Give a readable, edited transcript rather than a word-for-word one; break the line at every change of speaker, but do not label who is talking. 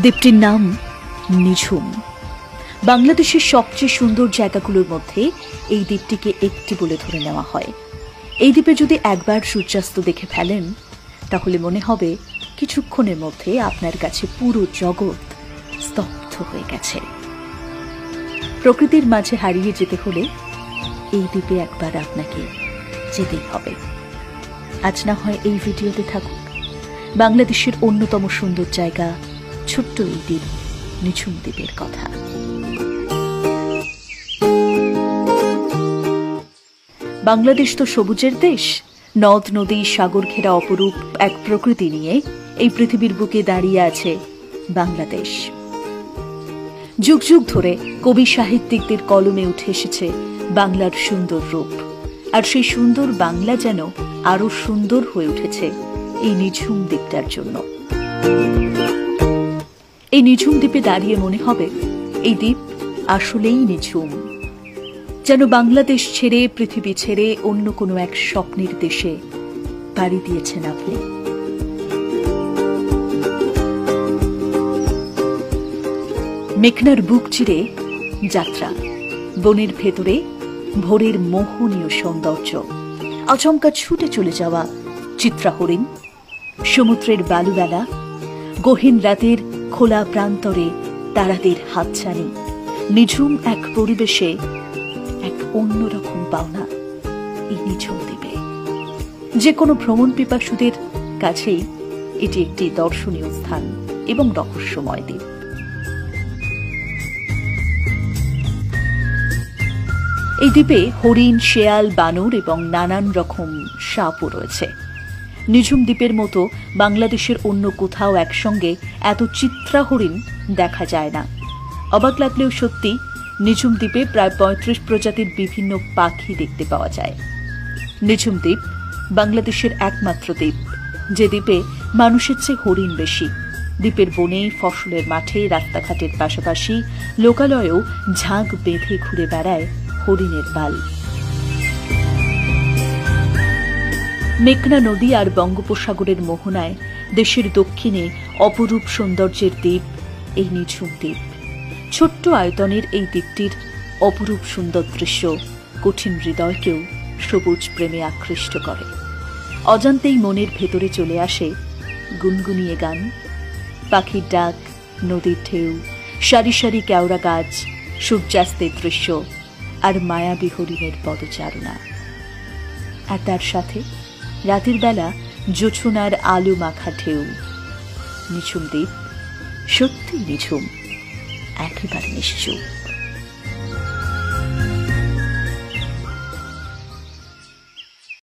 দ্বীপটির নাম নিঝুম। বাংলাদেশের সবচেয়ে সুন্দর জায়গাগুলোর মধ্যে এই দ্বীপটিকে একটি বলে ধরে নেওয়া হয়। এই দ্বীপে যদি একবার সূর্যাস্ত দেখে ফেলেন তাহলে মনে হবে কিছুক্ষণের মধ্যে আপনার কাছে পুরো জগৎ স্তব্ধ হয়ে গেছে। প্রকৃতির মাঝে হারিয়ে যেতে হলে এই দ্বীপে একবার আপনাকে যেতেই হবে। আজ না হয় এই ভিডিওতে থাকুক বাংলাদেশের অন্যতম সুন্দর জায়গা ছোট্ট এই দ্বীপ নিঝুম দ্বীপের কথা। বাংলাদেশ তো সবুজের দেশ। নদ নদী সাগর ঘেরা অপরূপ এক প্রকৃতি নিয়ে এই পৃথিবীর বুকে দাঁড়িয়ে আছে বাংলাদেশ। যুগ যুগ ধরে কবি সাহিত্যিকদের কলমে উঠে এসেছে বাংলার সুন্দর রূপ, আর সেই সুন্দর বাংলা যেন আরো সুন্দর হয়ে উঠেছে এই নিঝুম দ্বীপটার জন্য। এই নিঝুম দ্বীপে দাঁড়িয়ে মনে হবে এই দ্বীপ আসলেই নিঝুম, যেন বাংলাদেশ ছেড়ে পৃথিবী ছেড়ে অন্য কোনো এক স্বপ্নের দেশে পাড়ি দিয়েছেন আপনি। মেঘনার বুক চিরে যাত্রা, বনের ভেতরে ভোরের মোহনীয় সৌন্দর্য, আচমকা ছুটে চলে যাওয়া চিত্রা হরিণ, সমুদ্রের বালুবেলা, গহীন রাতের খোলা প্রান্তরে তারাদের হাতছানি, নিঝুম এক পরিবেশে এক অন্যরকম পাওনা এই নিঝুম দ্বীপে। যে কোনো ভ্রমণ পিপাসুদের কাছেই এটি একটি দর্শনীয় স্থান এবং রহস্যময় দ্বীপ। এই দ্বীপে হরিণ, শেয়াল, বানর এবং নানান রকম সাপও রয়েছে। নিঝুম দ্বীপের মতো বাংলাদেশের অন্য কোথাও একসঙ্গে এত চিত্রা হরিণ দেখা যায় না। অবাক লাগলেও সত্যি, নিঝুম দ্বীপে প্রায় ৩৫ প্রজাতির বিভিন্ন পাখি দেখতে পাওয়া যায়। নিঝুম দ্বীপ বাংলাদেশের একমাত্র দ্বীপ যে দ্বীপে মানুষের চেয়ে হরিণ বেশি। দ্বীপের বনে, ফসলের মাঠে, রাস্তাঘাটের পাশাপাশি লোকালয়েও ঝাঁক বেঁধে ঘুরে বেড়ায় হরিণের পাল। মেঘনা নদী আর বঙ্গোপসাগরের মোহনায় দেশের দক্ষিণে অপরূপ সৌন্দর্যের দ্বীপ এই নিঝুম দ্বীপ। ছোট্ট আয়তনের এই দ্বীপটির অপরূপ সুন্দর দৃশ্য কঠিন হৃদয়কেও সবুজ প্রেমে আকৃষ্ট করে। অজান্তেই মনের ভেতরে চলে আসে গুনগুনিয়ে গান, পাখির ডাক, নদীর ঢেউ, সারি সারি কেওড়া গাছ, সূর্যাস্তের দৃশ্য আর মায়াবী হরিণের পদচারণা। আর তার সাথে রাতের বেলা জোছনার আলো মাখা ঢেউ। নিঝুম দ্বীপ সত্যি নিঝুম, একেবারে নিশ্চুপ।